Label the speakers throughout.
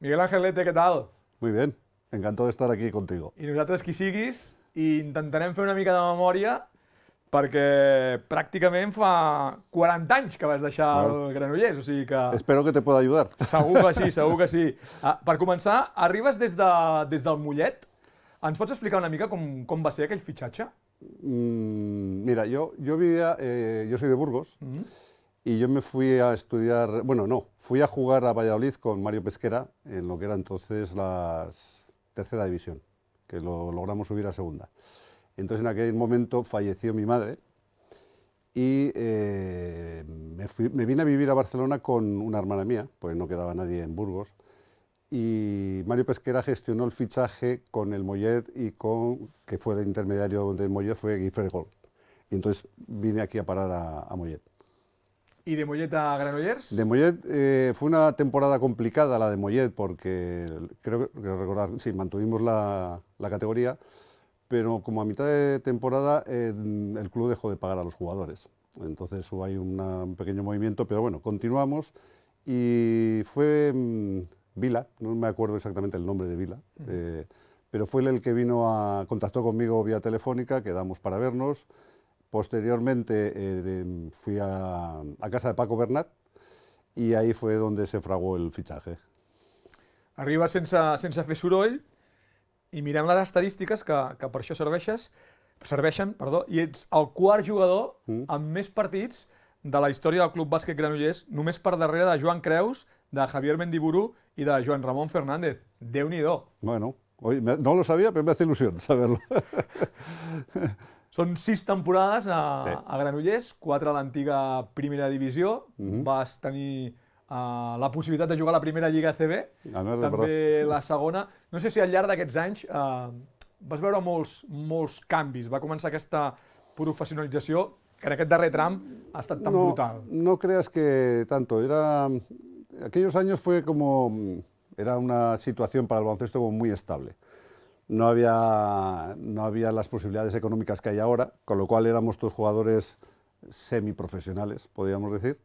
Speaker 1: Miguel Ángel Lete, què tal?
Speaker 2: Muy bien, encantado de estar aquí contigo.
Speaker 1: I nosaltres qui siguis, i intentarem fer una mica de memòria perquè pràcticament fa 40 anys que vas deixar el Granollers, o sigui que...
Speaker 2: Espero que te pueda ayudar.
Speaker 1: Segur que sí, segur que sí. Per començar, arribes des del Mollet. Ens pots explicar una mica com va ser aquell fitxatge?
Speaker 2: Mira, yo soy de Burgos y yo me fui a estudiar, bueno, no, fui a jugar a Valladolid con Mario Pesquera en lo que era entonces la tercera división, que lo logramos subir a segunda. Entonces en aquel momento falleció mi madre y me vine a vivir a Barcelona con una hermana mía, pues no quedaba nadie en Burgos. Y Mario Pesquera gestionó el fichaje con el Mollet que fue el intermediario del Mollet, fue Guifré Gol. Y entonces vine aquí a parar a Mollet.
Speaker 1: ¿Y de Mollet a Granollers?
Speaker 2: De Mollet fue una temporada complicada la de Mollet porque creo que recordar, sí, mantuvimos la categoría, pero como a mitad de temporada el club dejó de pagar a los jugadores. Entonces hubo ahí un pequeño movimiento, pero bueno, continuamos y fue... Vila, no me acuerdo exactamente el nombre de Vila, pero fue él el que contactó conmigo vía telefónica, quedamos para vernos. Posteriormente fui a casa de Paco Bernat y ahí fue donde se fraguó el fichaje.
Speaker 1: Arribes sense fer soroll i mirem les estadístiques que per això serveixen, i ets el quart jugador amb més partits de la història del Club Bàsquet Granollers, només per darrere de Joan Creus, de Javier Mendiburu i de Joan Ramon Fernández. Déu-n'hi-do.
Speaker 2: Bueno, no lo sabía, pero me hace ilusión saberlo.
Speaker 1: Són 6 temporades a Granollers, 4 a l'antiga primera divisió. Vas tenir la possibilitat de jugar a la primera Lliga ACB, també la segona. No sé si al llarg d'aquests anys vas veure molts canvis. Va començar aquesta professionalització que en aquest darrer tram ha estat tan brutal.
Speaker 2: No creas que tanto. Aquellos años era una situación para el baloncesto muy estable. No había las posibilidades económicas que hay ahora, con lo cual éramos todos jugadores semiprofesionales, podríamos decir.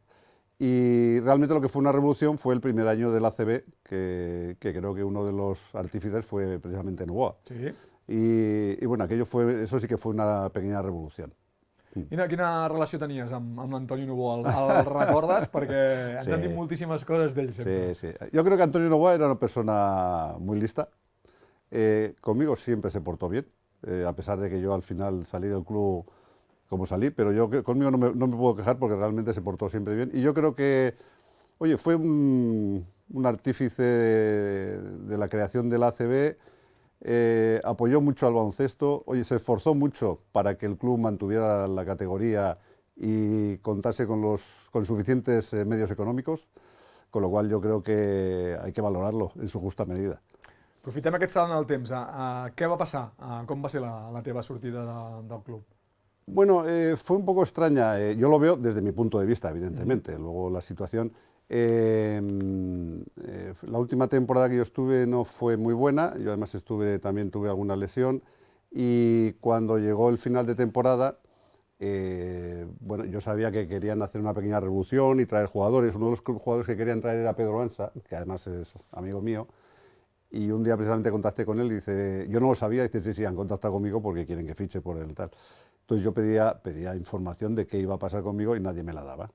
Speaker 2: Y realmente lo que fue una revolución fue el primer año del ACB, que creo que uno de los artífices fue precisamente Novoa.
Speaker 1: Sí.
Speaker 2: Y bueno, eso sí que fue una pequeña revolución.
Speaker 1: Quina relació tenies amb l'Antoni Novoa? El recordes? Perquè ens han dit moltíssimes coses d'ell sempre.
Speaker 2: Sí. Yo creo que Antonio Novoa era una persona muy lista. Conmigo siempre se portó bien, a pesar de que yo al final salí del club como salí, pero conmigo no me puedo quejar porque realmente se portó siempre bien. Y yo creo que, oye, fue un artífice de la creación del ACB. Apoyó mucho al baloncesto, se esforzó mucho para que el club mantuviera la categoría y contase con suficientes medios econòmics, con lo cual yo creo que hay que valorarlo en su justa medida.
Speaker 1: Aprofitem aquest salt en el temps. Què va passar? Com va ser la teva sortida del club?
Speaker 2: Bueno, fue un poco extraña. Yo lo veo desde mi punto de vista, evidentemente. Luego la situación... la última temporada que yo estuve no fue muy buena, yo además también tuve alguna lesión y cuando llegó el final de temporada, bueno, yo sabía que querían hacer una pequeña revolución y traer jugadores. Uno de los jugadores que querían traer era Pedro Ansa, que además es amigo mío, y un día precisamente contacté con él y dice, yo no lo sabía, dice, sí, han contactado conmigo porque quieren que fiche por el tal. Entonces yo pedía información de qué iba a pasar conmigo y nadie me la daba.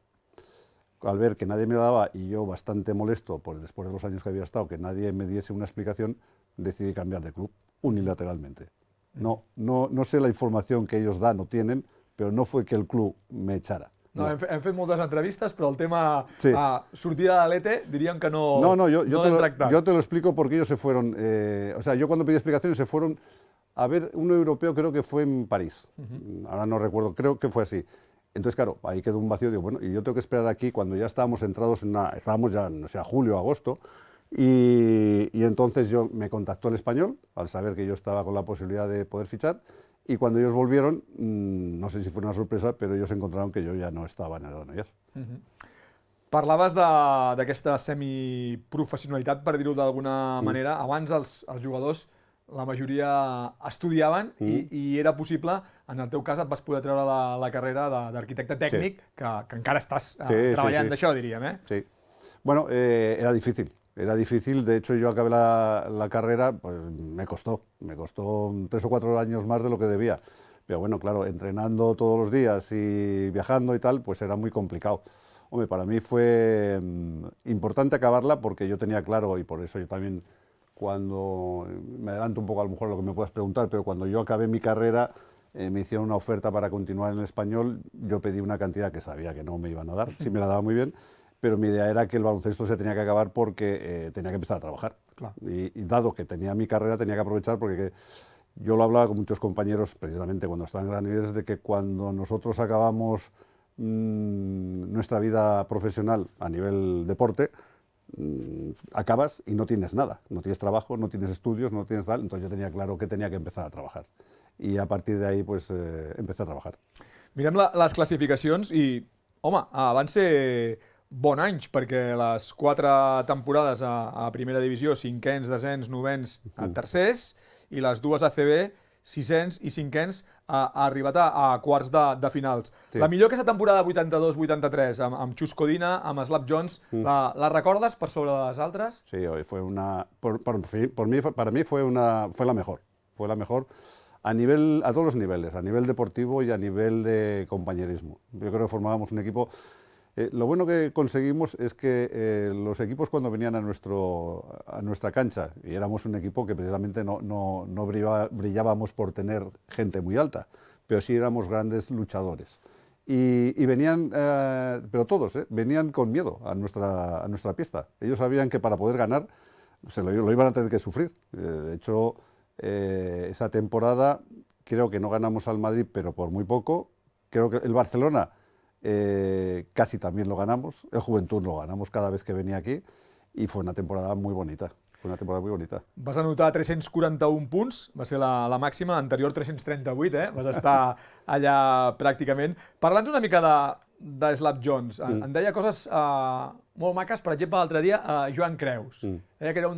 Speaker 2: Al ver que nadie me la daba y yo bastante molesto, después de los años que había estado, que nadie me diese una explicación, decidí cambiar de club unilateralmente. No sé la información que ellos dan o tienen, pero no fue que el club me echara.
Speaker 1: No. Hem fet moltes entrevistes, però el tema sortida de l'ETE diríem que no l'hem tractat.
Speaker 2: Yo te lo explico porque ellos se fueron, yo cuando pedí explicaciones se fueron a ver un europeo, creo que fue en París, ahora no recuerdo, creo que fue así. Entonces, claro, ahí quedó un vacío, digo, bueno, y yo tengo que esperar aquí cuando ya estábamos entrados estábamos ya, no sé, a julio, agosto, y entonces me contactó el Español, al saber que yo estaba con la posibilidad de poder fichar, y cuando ellos volvieron, no sé si fue una sorpresa, pero ellos encontraron que yo ya no estaba en el Granollers.
Speaker 1: Parlaves d'aquesta semiprofessionalitat, per dir-ho d'alguna manera. Abans els jugadors la majoria estudiaven i era possible, en el teu cas et vas poder treure la carrera d'arquitecte tècnic, que encara estàs treballant d'això, diríem, eh?
Speaker 2: Sí. Bueno, era difícil. Era difícil, de hecho yo acabé la carrera, pues me costó 3 o 4 años más de lo que debía. Pero bueno, claro, entrenando todos los días y viajando y tal, pues era muy complicado. Hombre, para mí fue importante acabarla porque yo tenía claro, y por eso yo también, cuando, me adelanto un poco a lo mejor a lo que me puedas preguntar, pero cuando yo acabé mi carrera, me hicieron una oferta para continuar en el Español, yo pedí una cantidad que sabía que no me iban a dar, sí me la daba muy bien, pero mi idea era que el baloncesto se tenía que acabar porque tenía que empezar a trabajar.
Speaker 1: Clar.
Speaker 2: Y dado que tenía mi carrera, tenía que aprovechar porque yo lo hablaba con muchos compañeros, precisamente cuando estaba en Granollers, de que cuando nosotros acabamos nuestra vida profesional a nivel deporte, acabas y no tienes nada, no tienes trabajo, no tienes estudios, no tienes tal, entonces yo tenía claro que tenía que empezar a trabajar. I a partir d'ahí pues, empecé a trabajar.
Speaker 1: Mirem les classificacions i, home, van ser bons anys, perquè les 4 temporades a primera divisió, cinquens, desens, novens, tercers, i les 2 ACB, sisens i cinquens, ha arribat a quarts de finals. Sí. La millor aquesta temporada 82-83, amb Chus Codina, amb Slap Jones, la recordes per sobre de les altres?
Speaker 2: Sí, fue una, para mí fue la mejor. Fue la mejor a todos los niveles, a nivel deportivo y a nivel de compañerismo. Yo creo que formábamos un equipo. Lo bueno que conseguimos es que los equipos cuando venían a nuestra cancha, y éramos un equipo que precisamente no brillábamos por tener gente muy alta, pero sí éramos grandes luchadores. Y venían, pero todos, venían con miedo a nuestra pista. Ellos sabían que para poder ganar lo iban a tener que sufrir. De hecho, esa temporada creo que no ganamos al Madrid, pero por muy poco. Creo que el Barcelona casi también lo ganamos, el Juventud lo ganamos cada vez que venía aquí y fue una temporada muy bonita.
Speaker 1: Vas anotar 341 punts, va ser la màxima, anterior 338, vas estar allà pràcticament. Parla'ns una mica de Slap Jones, em deia coses molt maques, per exemple, l'altre dia Joan Creus, deia que era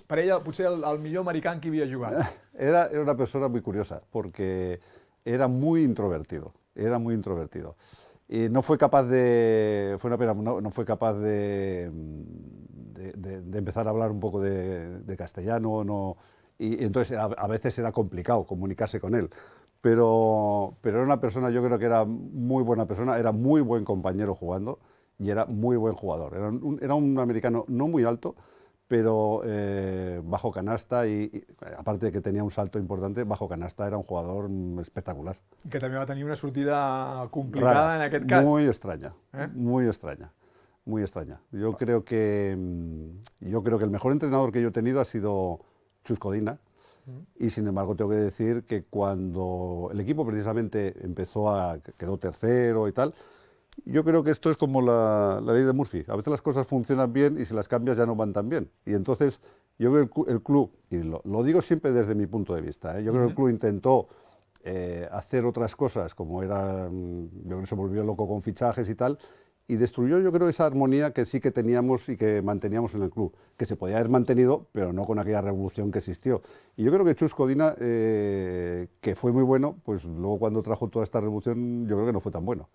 Speaker 1: per ella potser el millor americà en qui havia jugat.
Speaker 2: Era una persona muy curiosa, porque era muy introvertido, Y no fue capaz de, fue una pena, no fue capaz de empezar a hablar un poco de castellano, y entonces a veces era complicado comunicarse con él. Pero era una persona, yo creo que era muy buena persona, era muy buen compañero jugando y era muy buen jugador. Era un americano no muy alto, pero bajo canasta y aparte de que tenía un salto importante, bajo canasta era un jugador espectacular.
Speaker 1: Que també va tenir una sortida complicada en aquest cas.
Speaker 2: Muy extraña, muy extraña. Yo creo que el mejor entrenador que yo he tenido ha sido Chus Codina, y sin embargo tengo que decir que cuando el equipo precisamente quedó tercero y tal, yo creo que esto es como la ley de Murphy. A veces las cosas funcionan bien y si las cambias ya no van tan bien. Y entonces yo creo que el club, y lo digo siempre desde mi punto de vista, yo creo que el club intentó hacer otras cosas, como era, yo creo que se volvió loco con fichajes y tal, y destruyó, yo creo, esa armonía que sí que teníamos y que manteníamos en el club, que se podía haber mantenido, pero no con aquella revolución que existió. Y yo creo que Chus Codina, que fue muy bueno, pues luego cuando trajo toda esta revolución, yo creo que no fue tan bueno.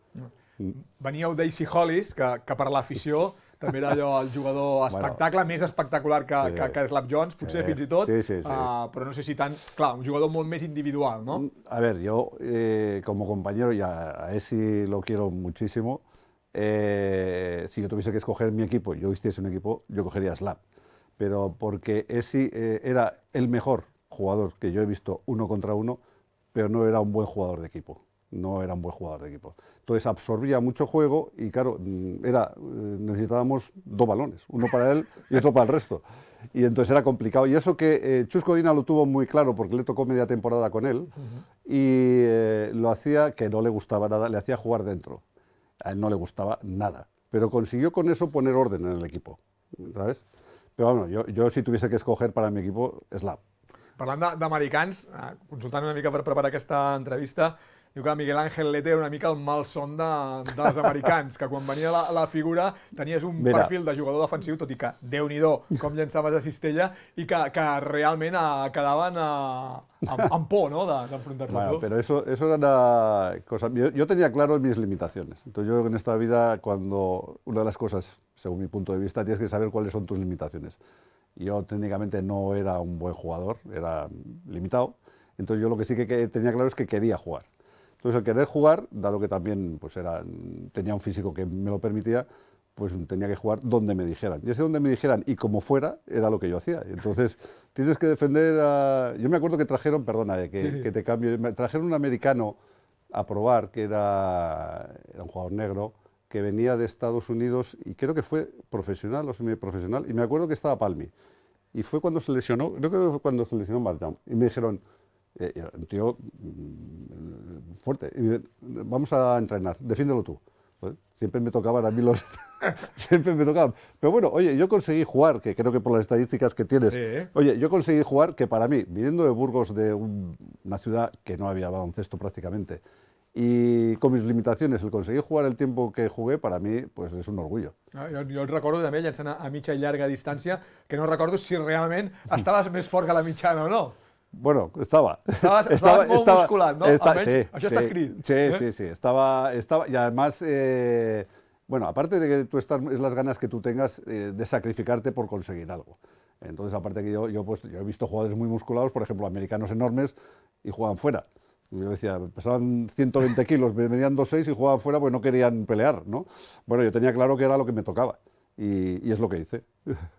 Speaker 1: Veníeu Daisy Hollis, que per l'afició també era allò el jugador espectacle, més espectacular que Slap Jones, potser fins i tot, però no sé si tant, clar, un jugador molt més individual, ¿no?
Speaker 2: A ver, yo como compañero, y a Esi lo quiero muchísimo, si yo tuviese que escoger mi equipo, yo hiciese un equipo, yo cogería a Slap, pero porque Esi era el mejor jugador que yo he visto uno contra uno, pero no era un buen jugador de equipo. Entonces absorbía mucho juego y claro, necesitábamos 2 balones, uno para él y otro para el resto. Y entonces era complicado. Y eso que Chus Codina lo tuvo muy claro porque le tocó media temporada con él y lo hacía que no le gustaba nada, le hacía jugar dentro. A él no le gustaba nada, pero consiguió con eso poner orden en el equipo, ¿sabes? Pero bueno, yo si tuviese que escoger para mi equipo, Slap.
Speaker 1: Parlant d'americans, consultant una mica per preparar aquesta entrevista, Chris Paul, que va jugar a l'Indiana Pacers, va ser el teu diu que Miguel Ángel Lete era una mica el malson dels americans, que quan venia la figura tenies un perfil de jugador defensiu, tot i que Déu-n'hi-do com llançaves a cistella, i que realment quedaven amb por, ¿no?, d'enfrontar-se a tu.
Speaker 2: Pero eso era una cosa... Yo tenía claro mis limitaciones. Entonces yo en esta vida, una de las cosas, según mi punto de vista, tienes que saber cuáles son tus limitaciones. Yo técnicamente no era un buen jugador, era limitado. Entonces yo lo que sí que tenía claro es que quería jugar. Entonces el querer jugar, dado que también pues tenía un físico que me lo permitía, pues tenía que jugar donde me dijeran. Y ese donde me dijeran y como fuera, era lo que yo hacía. Entonces tienes que defender a... Yo me acuerdo que trajeron, perdona, que te cambio, trajeron un americano a probar, que era un jugador negro, que venía de Estados Unidos y creo que fue profesional o semiprofesional, y me acuerdo que estaba Palmi. Y fue cuando se lesionó, creo que fue cuando se lesionó Marjam, y me dijeron, un tío fuerte, y vamos a entrenar, defiéndelo tú. Pues, siempre me tocaban a mí los... siempre me tocaban. Pero bueno, oye, yo conseguí jugar, que creo que por las estadísticas que tienes, oye, yo conseguí jugar que para mí, viniendo de Burgos, de una ciudad que no había baloncesto prácticamente, y con mis limitaciones, el conseguir jugar el tiempo que jugué, para mí, pues és un orgullo.
Speaker 1: Jo et recordo també llançant a mitja i llarga distància, que no recordo si realment estaves més fort que la mitjana o no.
Speaker 2: Bueno, estaba.
Speaker 1: Estabas muy musculat, ¿no? Sí, això està escrit.
Speaker 2: Sí. Estaba, y además, bueno, aparte de que tú estás, es las ganas que tú tengas de sacrificarte por conseguir algo. Entonces, aparte que yo he visto jugadores muy musculados, por ejemplo, americanos enormes, y jugaban fuera. Yo decía, pesaban 120 kilos, venían 2,6 y jugaban fuera porque no querían pelear, ¿no? Bueno, yo tenía claro que era lo que me tocaba. Y es lo que hice.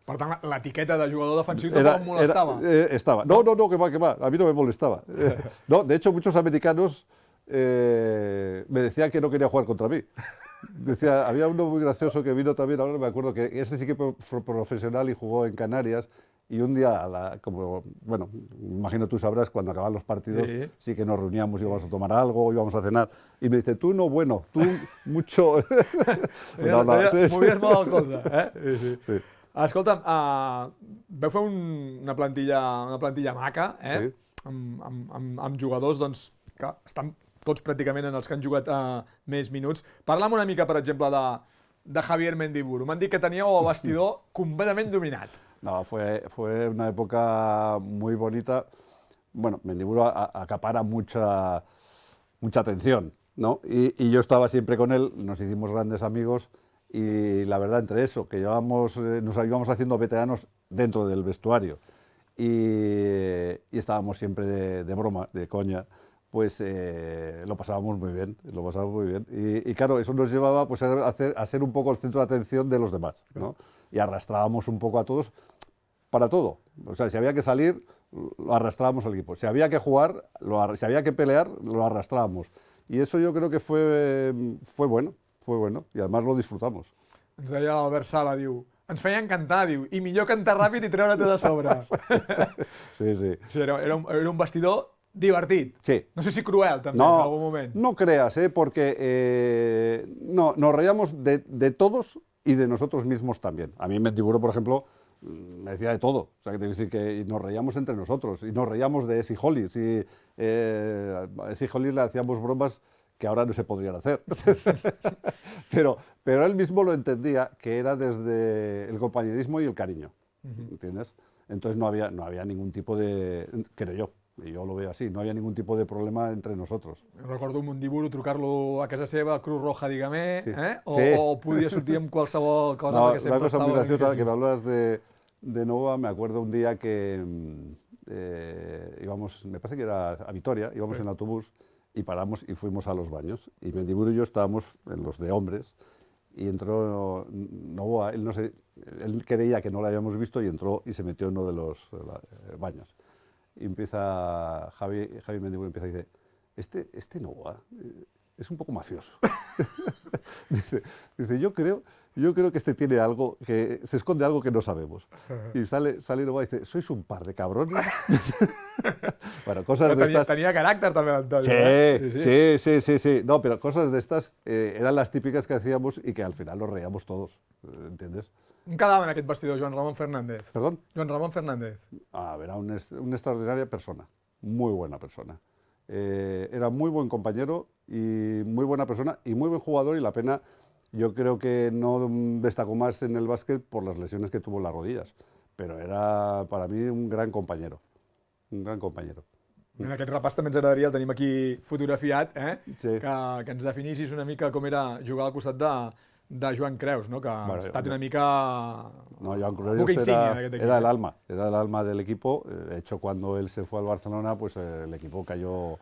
Speaker 1: Per tant, l'etiqueta de jugador defensiu tampoc em molestava.
Speaker 2: Estaba. No, que va. A mí no me molestaba. No, de hecho, muchos americanos me decían que no quería jugar contra mí. Decía, había uno muy gracioso que vino también, ahora me acuerdo, que ese sí que fue profesional y jugó en Canarias. Y un día, como, bueno, imagino tú sabrás, cuando acaban los partidos, sí que nos reuníamos, íbamos a tomar algo, íbamos a cenar. Y me dice, tú no, bueno, tú mucho...
Speaker 1: Movies molt el colze, Sí. Escolta'm, veu fer una plantilla maca, amb jugadors doncs, que estan tots pràcticament en els que han jugat més minuts. Parla'm una mica, per exemple, de Javier Mendiburu. M'han dit que teníeu el vestidor completament dominat.
Speaker 2: No, fue una época muy bonita. Bueno, Mendiburu acapara mucha atención, ¿no? Y yo estaba siempre con él, nos hicimos grandes amigos y la verdad, entre eso, que nos íbamos haciendo veteranos dentro del vestuario y estábamos siempre de broma, de coña, pues lo pasábamos muy bien, Y claro, eso nos llevaba pues, a ser un poco el centro de atención de los demás, ¿no? Y arrastrábamos un poco a todos para todo. O sea, si había que salir, lo arrastrábamos al equipo. Si había que jugar, si había que pelear, lo arrastrábamos. Y eso yo creo que fue bueno. Y además lo disfrutamos.
Speaker 1: Ens deia l'Albert Sala, diu, ens feien cantar, diu, i millor cantar ràpid i treure-te de sobre. Sí, era un vestidor divertit.
Speaker 2: Sí.
Speaker 1: No sé si cruel, també, en algun moment.
Speaker 2: No creas, porque nos reíamos de todos y de nosotros mismos también. A mí Mendiburu, por ejemplo, me decía de todo. O sea, que te quiero decir que nos reíamos entre nosotros y nos reíamos de Essie Hollis. Y a Essie Hollis le hacíamos bromas que ahora no se podrían hacer. pero él mismo lo entendía, que era desde el compañerismo y el cariño. ¿Entiendes? Entonces no había ningún tipo de... Creo yo. I jo lo veo así, no havia ningún tipo de problema entre nosotros.
Speaker 1: Recordo un Mendiburu trucar-lo a casa seva, Cruz Roja, dígame, o podia sortir amb qualsevol cosa.
Speaker 2: No, una cosa muy graciosa, que me hablas de Nova, me acuerdo un día que íbamos, me parece que era a Vitoria, íbamos en autobús y paramos y fuimos a los baños. Y Mendiburu y yo estábamos en los de hombres y entró Novoa, él creía que no lo habíamos visto y entró y se metió en uno de los baños. Y empieza Javi Mendiburu empieza y dice, este Novoa es un poco mafioso. dice yo creo que este tiene algo, que se esconde algo que no sabemos. Y sale Novoa y dice, sois un par de cabrones. Bueno, cosas de estas...
Speaker 1: Tenía carácter también, Antonio.
Speaker 2: Sí. No, pero cosas de estas eran las típicas que hacíamos y que al final nos reíamos todos, ¿entiendes?
Speaker 1: On quedava en aquest vestidor Joan Ramon Fernández?
Speaker 2: ¿Perdón?
Speaker 1: Joan Ramon Fernández.
Speaker 2: Era una extraordinaria persona, muy buena persona. Era muy buen compañero y muy buena persona y muy buen jugador, y la pena, yo creo que no destacó más en el básquet por las lesiones que tuvo en las rodillas, pero era para mí un gran compañero, un gran compañero.
Speaker 1: En aquest repàs també ens agradaria, el tenim aquí fotografiat,
Speaker 2: Sí.
Speaker 1: que ens definissis una mica com era jugar al costat de Joan Creus, no? Que ha estat una mica...
Speaker 2: No, Joan Creus era el alma del equipo. De hecho, cuando él se fue al Barcelona, pues el equipo cayó,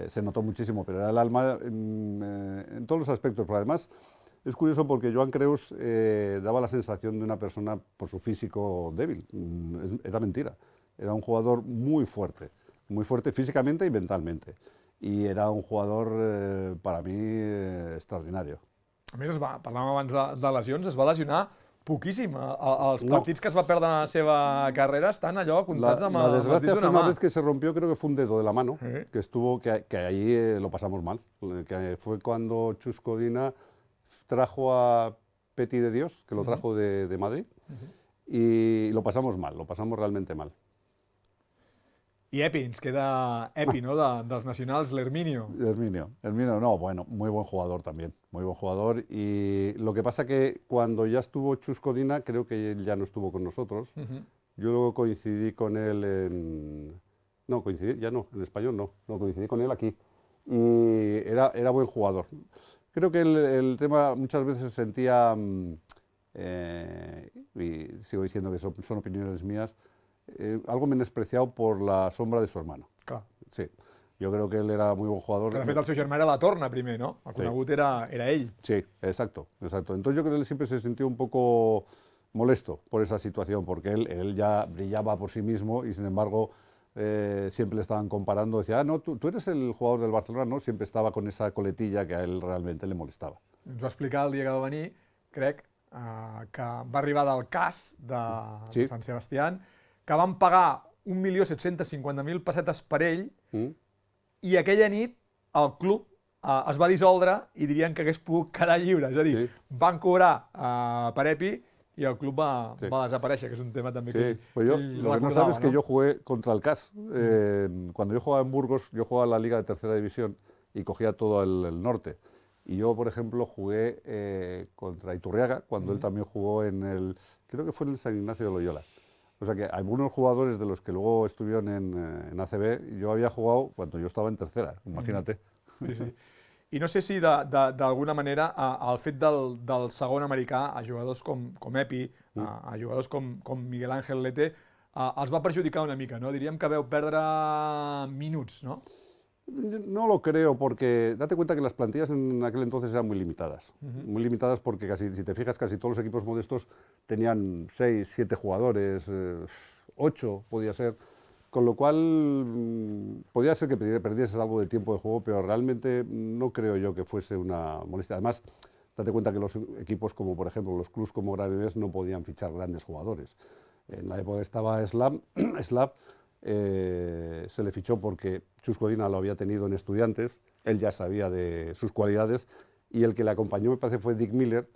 Speaker 2: se notó muchísimo, pero era el alma en todos los aspectos. Pero además, es curioso porque Joan Creus daba la sensación de una persona por su físico débil. Era mentira. Era un jugador muy fuerte físicamente y mentalmente. Y era un jugador, para mí, extraordinario.
Speaker 1: A més, parlàvem abans de lesions, es va lesionar poquíssim. Els partits que es va perdre en la seva carrera estan allò comptats amb
Speaker 2: la
Speaker 1: els dits
Speaker 2: desgracia fue
Speaker 1: d'una
Speaker 2: una
Speaker 1: mà.
Speaker 2: vez que se rompió, creo que fue un dedo de la mano, que estuvo, que ahí lo pasamos mal. Que fue cuando Chus Codina trajo a Peti de Dios, que lo trajo de Madrid, y lo pasamos mal, lo pasamos realmente mal.
Speaker 1: I Epi, ens queda Epi, no?, dels nacionals, l'Herminio.
Speaker 2: Herminio, no, bueno, muy buen jugador también, muy buen jugador. Y lo que pasa que cuando ya estuvo Chus Codina, creo que él ya no estuvo con nosotros. Yo luego coincidí con él en... No, coincidí, ya no, en español no, coincidí con él aquí. Y era buen jugador. Creo que el tema muchas veces se sentía, y sigo diciendo que son opiniones mías, algo menospreciado por la sombra de su hermano.
Speaker 1: Clar.
Speaker 2: Sí, yo creo que él era muy buen jugador.
Speaker 1: Que de fet el seu germà era la Torna primer, no? El conegut era ell.
Speaker 2: Sí, exacto. Entonces yo creo que él siempre se sintió un poco molesto por esa situación, porque él ya brillaba por sí mismo y sin embargo siempre le estaban comparando. Decía, no, tú eres el jugador del Barcelona, ¿no? Siempre estaba con esa coletilla que a él realmente le molestaba.
Speaker 1: Ens va explicar el dia que va venir, crec, que va arribar del CAS de Sant Sebastián, que van pagar 1.750.000 pessetes per ell, i aquella nit el club es va dissoldre i dirien que hagués pogut quedar lliure. És a dir, van cobrar per Epi y el club va a desaparecer, que es un tema también que
Speaker 2: pues lo que no sabes es que yo jugué contra el CAS. Cuando yo jugaba en Burgos, yo jugaba en la Liga de Tercera División y cogía todo el norte. Y yo, por ejemplo, jugué contra Iturriaga, cuando él también jugó creo que fue en el San Ignacio de Loyola. O sea que algunos jugadores de los que luego estuvieron en ACB, yo había jugado cuando yo estaba en tercera, imagínate.
Speaker 1: Sí. I no sé si d'alguna manera el fet del segon americà a jugadors com Epi, a jugadors com Miguel Ángel Lete, els va perjudicar una mica, no? Diríem que veu perdre minuts, no?
Speaker 2: No lo creo, porque date cuenta que las plantillas en aquel entonces eran muy limitadas. Muy limitadas porque casi, si te fijas, casi todos los equipos modestos tenían 6, 7 jugadores, 8 podía ser. Con lo cual, podía ser que perdieses algo de tiempo de juego, pero realmente no creo yo que fuese una molestia. Además, date cuenta que los equipos como, por ejemplo, los clubs como Granollers no podían fichar grandes jugadores. En la época que estaba Slav, se le fichó porque Chus Codina lo había tenido en Estudiantes, él ya sabía de sus cualidades, y el que le acompañó, me parece, fue Dick Miller,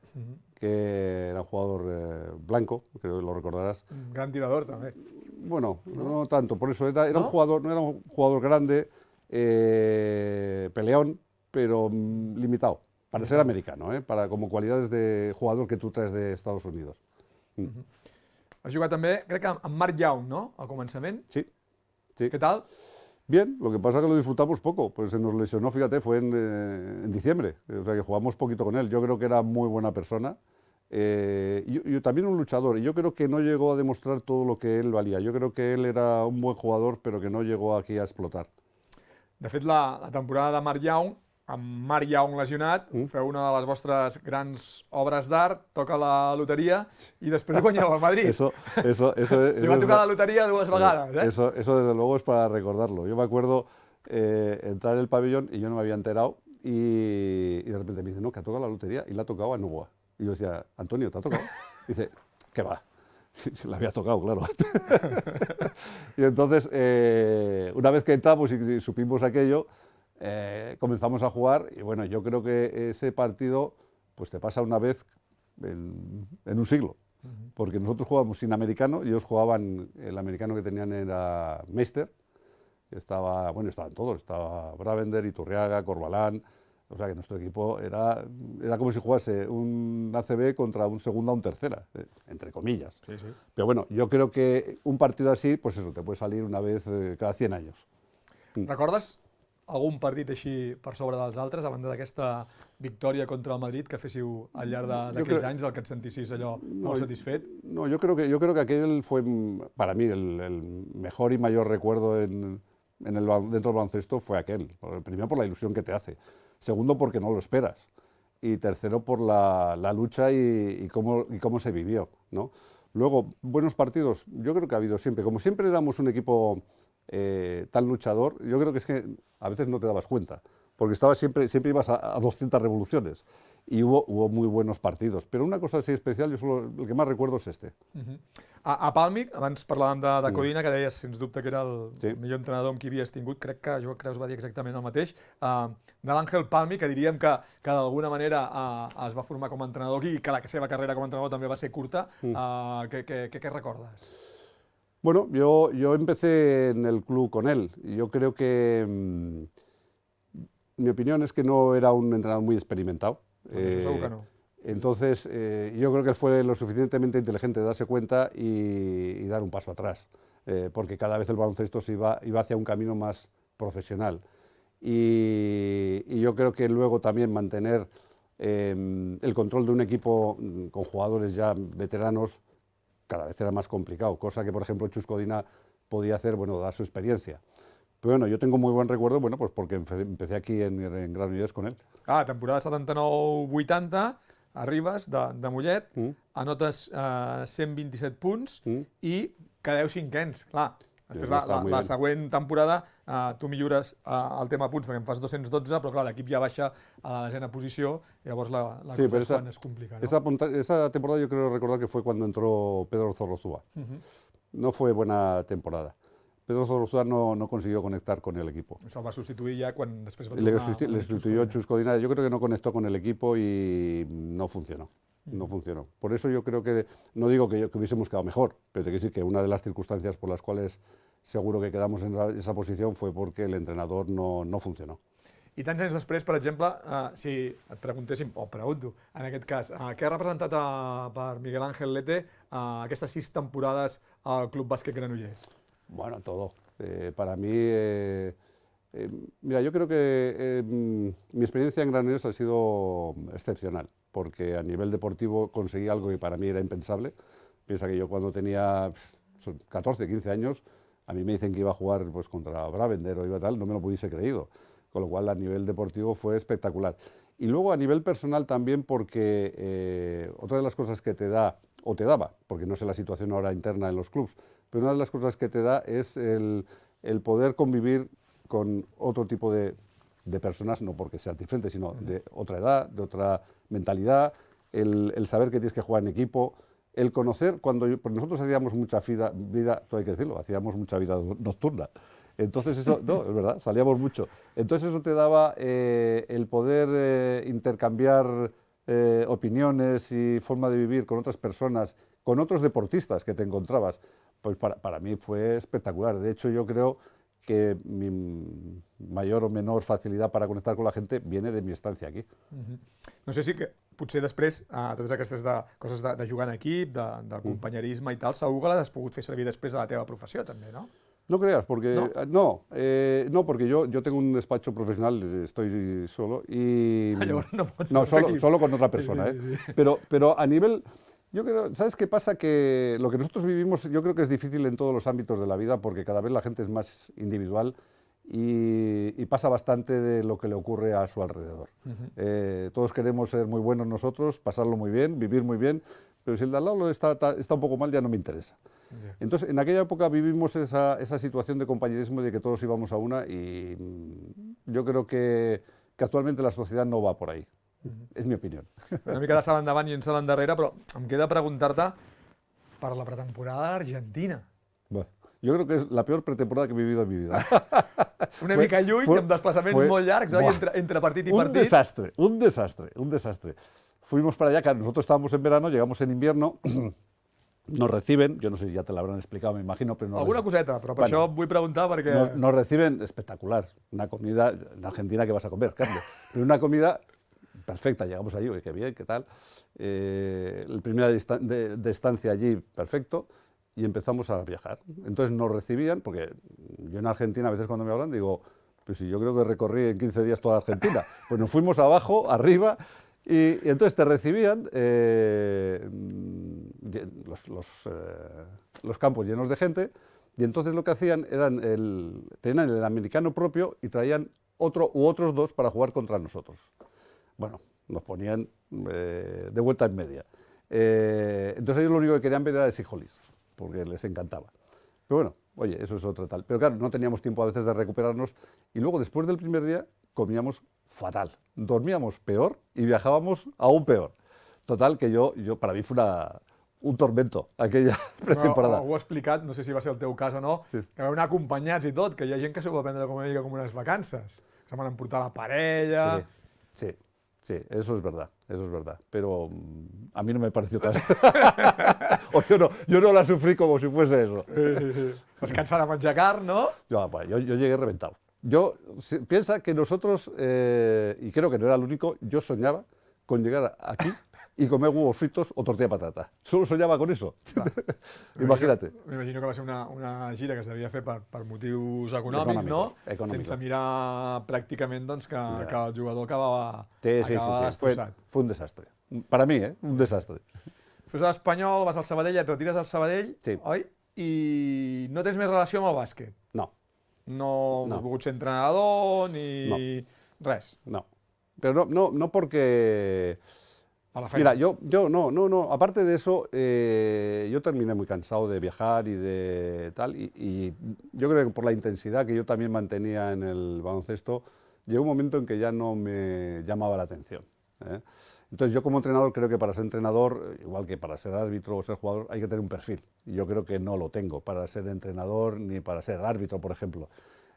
Speaker 2: que era un jugador blanco, creo que lo recordarás.
Speaker 1: Un gran tirador también.
Speaker 2: Bueno, no tanto, por eso era un jugador, no era un jugador grande, peleón, pero limitado, para ser americano, para como cualidades de jugador que tú traes de Estados Unidos.
Speaker 1: Has jugat també, crec que amb Marc Young, ¿no?, al començament.
Speaker 2: Sí.
Speaker 1: ¿Qué tal?
Speaker 2: Bien, lo que pasa es que lo disfrutamos poco, pues se nos lesionó, fíjate, fue en diciembre, o sea que jugamos poquito con él. Yo creo que era muy buena persona. Y también un luchador, y yo creo que no llegó a demostrar todo lo que él valía. Yo creo que él era un buen jugador, pero que no llegó aquí a explotar.
Speaker 1: De fet, la temporada de Marc Young, amb Marc Young lesionat, feu una de les vostres grans obres d'art, toca la loteria i després guanyeu al Madrid.
Speaker 2: Eso
Speaker 1: va tocar la loteria 2 vegades.
Speaker 2: Eso desde luego es para recordarlo. Yo me acuerdo entrar en el pabellón y yo no me había enterado y de repente me dice, no, que ha tocado la lotería y la ha tocado a Novoa. Y yo decía, Antonio, ¿te ha tocado? Y dice, ¿qué va? Se la había tocado, claro. Y entonces, una vez que entramos y supimos aquello, comenzamos a jugar y bueno, yo creo que ese partido pues te pasa una vez en un siglo. Porque nosotros jugábamos sin americano, ellos jugaban, el americano que tenían era Meister, estaban todos, estaba Bravender, Iturriaga, Corbalán. O sea que nuestro equipo era como si jugase un ACB contra un segunda o un tercera, entre comillas.
Speaker 1: Sí, sí.
Speaker 2: Pero bueno, yo creo que un partido así, pues eso, te puede salir una vez cada 100 años.
Speaker 1: Recordes algun partit així per sobre dels altres, a banda d'aquesta victòria contra el Madrid que féssiu al llarg d'aquells anys, del que et sentissis allò molt satisfet?
Speaker 2: No, yo creo que aquel fue, para mí, el mejor y mayor recuerdo dentro del baloncesto fue aquel. Primero por la ilusión que te hace. Segundo, porque no lo esperas. Y tercero, por la lucha y cómo se vivió, ¿no? Luego, buenos partidos, yo creo que ha habido siempre. Como siempre éramos un equipo tan luchador, yo creo que es que a veces no te dabas cuenta, porque siempre ibas a 200 revoluciones. Y hubo muy buenos partidos. Però una cosa així especial, el que més recuerdo és este.
Speaker 1: A Pàlmic, abans parlàvem de Codina, que deies, sens dubte, que era el millor entrenador amb qui havies tingut. Crec que Joan Creus va dir exactament el mateix. De l'Àngel Pàlmic, que diríem que d'alguna manera es va formar com a entrenador aquí i que la seva carrera com a entrenador també va ser curta. ¿Qué recordas?
Speaker 2: Bueno, yo empecé en el club con él. Y yo creo que mi opinión es que no era un entrenador muy experimentado.
Speaker 1: Eso seguro que no.
Speaker 2: Entonces, yo creo que él fue lo suficientemente inteligente de darse cuenta y dar un paso atrás, porque cada vez el baloncesto se iba hacia un camino más profesional. Y yo creo que luego también mantener el control de un equipo con jugadores ya veteranos cada vez era más complicado, cosa que, por ejemplo, Chus Codina podía hacer, bueno, dar su experiencia. Però bueno, yo tengo muy buen recuerdo, bueno, pues porque empecé aquí en Granollers con él.
Speaker 1: Temporada 79-80, arribes de Mollet, anotes 127 punts i quedeu cinquens. Clar, després la següent temporada tu millores el tema punts perquè en fas 212, però clar, l'equip ja baixa a la desena posició, i llavors la cosa és quan es complica, ¿no?
Speaker 2: Esa temporada yo creo recordar que fue cuando entró Pedro Zorrozúa. No fue buena temporada. Pedro Zorrozúa no consiguió conectar con el equipo.
Speaker 1: Se'l va substituir ja quan després va
Speaker 2: tornar... Le sustituyó Chus Codina. Yo creo que no conectó con el equipo y no funcionó. No funcionó. Por eso yo creo que, no digo que hubiésemos quedado mejor, pero te quiero decir que una de las circunstancias por las cuales seguro que quedamos en esa posición fue porque el entrenador no funcionó.
Speaker 1: I tants anys després, per exemple, si et preguntéssim, o pregunto, en aquest cas, què ha representat per Miguel Ángel Lete aquestes 6 temporades al Club Bàsquet Granollers?
Speaker 2: Bueno, todo. Para mí, mira, yo creo que mi experiencia en Granollers ha sido excepcional, porque a nivel deportivo conseguí algo que para mí era impensable. Piensa que yo cuando tenía 14, 15 años, a mí me dicen que iba a jugar pues, contra Bravender o iba tal, no me lo pudiese creído, con lo cual a nivel deportivo fue espectacular. Y luego a nivel personal también porque otra de las cosas que te da, o te daba, porque no sé la situación ahora interna en los clubs, pero una de las cosas que te da es el poder convivir con otro tipo de personas, no porque sean diferentes, sino de otra edad, de otra mentalidad, el saber que tienes que jugar en equipo, el conocer, porque nosotros hacíamos mucha vida, todo hay que decirlo, hacíamos mucha vida nocturna. Entonces eso, no, es verdad, salíamos mucho. Entonces eso te daba el poder intercambiar opiniones y forma de vivir con otras personas, con otros deportistas que te encontrabas. Pues para mí fue espectacular. De hecho, yo creo que mi mayor o menor facilitat per a connectar amb la gent viene de mi estancia aquí.
Speaker 1: No sé si que potser després, totes aquestes coses de jugar en equip, de companyerisme i tal, segur que les has pogut fer servir després a la teva professió també, no?
Speaker 2: No creas, porque no, porque yo tengo un despacho profesional, estoy solo y no, solo con otra persona, pero a nivel, yo creo, ¿sabes qué pasa? Que lo que nosotros vivimos, yo creo que es difícil en todos los ámbitos de la vida, porque cada vez la gente es más individual y pasa bastante de lo que le ocurre a su alrededor. Todos queremos ser muy buenos nosotros, pasarlo muy bien, vivir muy bien, pero si el de al lado está un poco mal, ya no me interesa. Entonces, en aquella época vivimos esa situación de compañerismo, de que todos íbamos a una, y yo creo que actualmente la sociedad no va por ahí. És mi opinió.
Speaker 1: Una mica de salt endavant i un salt endarrere, però em queda preguntar-te per la pretemporada d'Argentina.
Speaker 2: Jo crec que és la peor pretemporada que he vivido en mi vida.
Speaker 1: Una mica lluny, amb desplaçaments molt llargs, entre partit i partit.
Speaker 2: Un desastre. Fuimos para allá, claro, nosotros estábamos en verano, llegamos en invierno nos reciben, yo no sé si ya te lo habrán explicado, me imagino, pero no.
Speaker 1: Alguna coseta, però per això vull preguntar perquè...
Speaker 2: Nos reciben espectacular, una comida, en Argentina que vas a comer, Carlos, pero una comida perfecta, llegamos allí, oye, qué bien, qué tal, el primer de estancia allí, perfecto, y empezamos a viajar. Entonces nos recibían, porque yo en Argentina a veces cuando me hablan digo, pues si yo creo que recorrí en 15 días toda Argentina, pues nos fuimos abajo, arriba, y entonces te recibían los campos llenos de gente, y entonces lo que hacían tenían el americano propio y traían otro u otros dos para jugar contra nosotros. Bueno, nos ponían de vuelta en media. Entonces ellos lo único que querían ver era de Sijolis, porque les encantaba. Pero bueno, oye, eso es otro tal. Pero claro, no teníamos tiempo a veces de recuperarnos y luego después del primer día comíamos fatal. Dormíamos peor y viajábamos aún peor. Total, que para mí fue un tormento aquella pretemporada.
Speaker 1: Algú ha explicat, no sé si va ser el teu cas o no, sí, que vau anar acompanyats i tot, que hi ha gent que s'ho va prendre com unes vacances. Se van emportar la parella...
Speaker 2: Sí, eso es verdad, pero a mí no me pareció tan... o yo no la sufrí como si fuese eso.
Speaker 1: Vas cansar de menjar carn, ¿no?
Speaker 2: Yo llegué reventado. Piensa que nosotros, y creo que no era el único, yo soñaba con llegar aquí y comer huevos fritos o tortilla de patata. Solo soñaba con eso. Imagínate.
Speaker 1: M'imagino que va ser una gira que s'havia fet per motius econòmics, no? Sense mirar pràcticament doncs, que el jugador acabava destrossat.
Speaker 2: Fue un desastre. Para mí, un desastre.
Speaker 1: Fes a l'Espanyol, vas al Sabadell, et retires al Sabadell, oi? I no tens més relació amb el bàsquet?
Speaker 2: No.
Speaker 1: No has volgut ser entrenador ni res?
Speaker 2: No. Pero no porque... Mira, yo no, aparte de eso, yo terminé muy cansado de viajar y de tal, y yo creo que por la intensidad que yo también mantenía en el baloncesto, llegó un momento en que ya no me llamaba la atención. Entonces yo como entrenador creo que para ser entrenador, igual que para ser árbitro o ser jugador, hay que tener un perfil, y yo creo que no lo tengo para ser entrenador ni para ser árbitro, por ejemplo.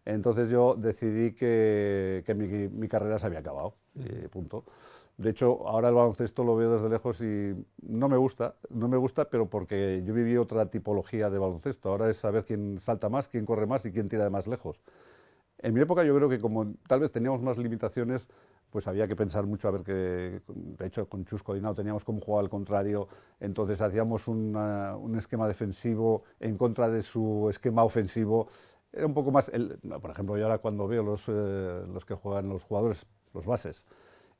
Speaker 2: Entonces yo decidí que mi carrera se había acabado, punto. De hecho, ahora el baloncesto lo veo desde lejos y no me gusta, pero porque yo viví otra tipología de baloncesto. Ahora es saber quién salta más, quién corre más y quién tira de más lejos. En mi época yo creo que como tal vez teníamos más limitaciones, pues había que pensar mucho a ver qué... De hecho, con Chus Codinao teníamos cómo jugar al contrario, entonces hacíamos un esquema defensivo en contra de su esquema ofensivo. Era un poco más... por ejemplo, yo ahora cuando veo los que juegan los jugadores, los bases,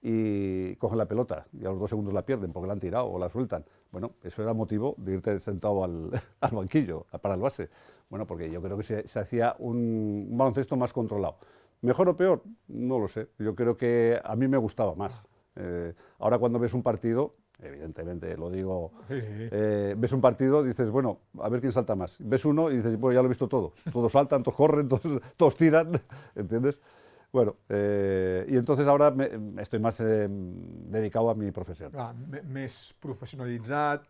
Speaker 2: y cogen la pelota y a los 2 segundos la pierden porque la han tirado o la sueltan. Bueno, eso era motivo de irte sentado al banquillo para el base. Bueno, porque yo creo que se hacía un baloncesto más controlado. ¿Mejor o peor? No lo sé. Yo creo que a mí me gustaba más. Ahora cuando ves un partido, evidentemente lo digo, ves un partido, dices, bueno, a ver quién salta más. Ves uno y dices, bueno, ya lo he visto todo. Todos saltan, todos corren, todos tiran, ¿entiendes? Bueno, y entonces ahora estoy más dedicado a mi profesión.
Speaker 1: Més professionalitzat,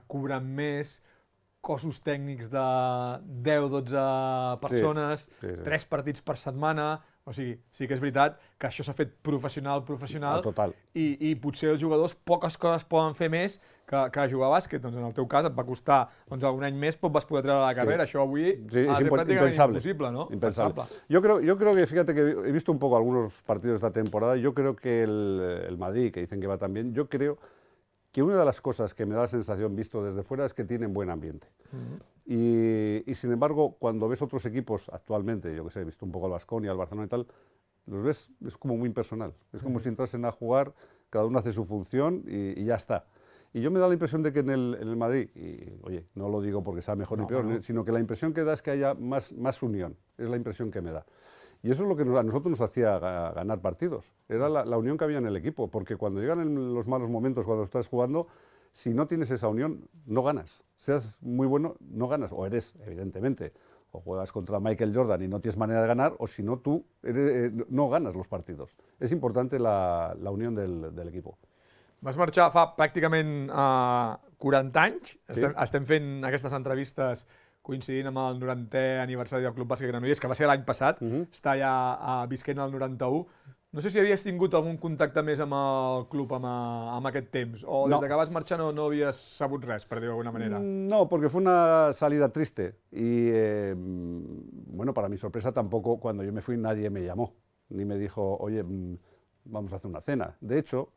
Speaker 1: cobrant més, cossos tècnics de 10-12 persones, 3 partits per setmana... O sigui, sí que és veritat que això s'ha fet professional, i potser els jugadors poques coses poden fer més que jugar a bàsquet. Doncs en el teu cas et va costar un any més, però vas poder treure la carrera. Això avui ha de ser pràcticament impossible, ¿no?
Speaker 2: Impensable. Yo creo que, fíjate que he visto un poco algunos partidos de esta temporada, yo creo que el Madrid, que dicen que va tan bien, yo creo que una de las cosas que me da la sensación visto desde fuera es que tienen buen ambiente. Y sin embargo, cuando ves otros equipos actualmente, yo que sé, he visto un poco al Baskonia, al Barcelona y tal, los ves, es como muy impersonal. Es como si entrasen a jugar, cada uno hace su función y ya está. Y yo me da la impresión de que en el Madrid, y oye, no lo digo porque sea mejor ni peor, sino que la impresión que da es que haya más unión. Es la impresión que me da. Y eso es lo que a nosotros nos hacía ganar partidos. Era la unión que había en el equipo, porque cuando llegan los malos momentos, cuando estás jugando, si no tienes esa unión, no ganas. Seas muy bueno, no ganas. O eres, evidentemente, o juegas contra Michael Jordan y no tienes manera de ganar, o si no, tú no ganas los partidos. Es importante la unión del equipo.
Speaker 1: Vas marxar fa pràcticament 40 anys. Estem fent aquestes entrevistes coincidint amb el 90è aniversari del Club Bàsquet Granollers, que va ser l'any passat, està ja visquent el 91. No sé si havies tingut algun contacte més amb el club amb aquest temps, o des que vas marxar no havies sabut res, per dir-ho d'alguna manera.
Speaker 2: No, porque fue una salida triste y, bueno, para mi sorpresa tampoco, cuando yo me fui nadie me llamó, ni me dijo, oye, vamos a hacer una cena. De hecho,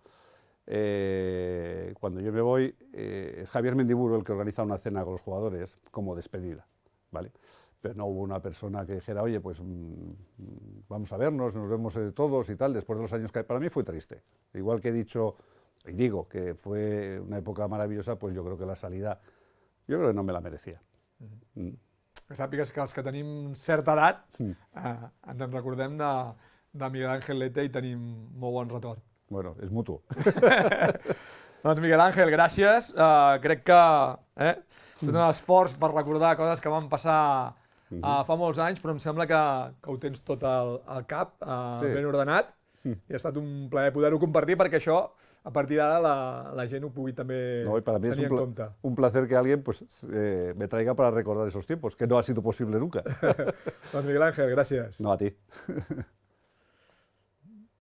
Speaker 2: cuando yo me voy, es Javier Mendiburu el que organiza una cena con los jugadores como despedida, ¿vale? Pero no hubo una persona que dijera, oye, pues vamos a vernos, nos vemos todos y tal, después de los años que... Para mí fue triste. Igual que he dicho, y digo, que fue una época maravillosa, pues yo creo que la salida, yo creo que no me la merecía.
Speaker 1: Que sàpigues que els que tenim certa edat ens en recordem de Miguel Ángel Lete i tenim molt bon retorn.
Speaker 2: Bueno, és mutu.
Speaker 1: Doncs Miguel Ángel, gràcies. Crec que és un esforç per recordar coses que van passar fa molts anys, però em sembla que ho tens tot al cap, ben ordenat, i ha estat un plaer poder-ho compartir perquè això, a partir d'ara, la gent ho pugui també tenir en compte.
Speaker 2: Un placer que alguien me traiga para recordar esos tiempos, que no ha sido posible nunca.
Speaker 1: Doncs Miguel Ángel, gràcies.
Speaker 2: No, a ti.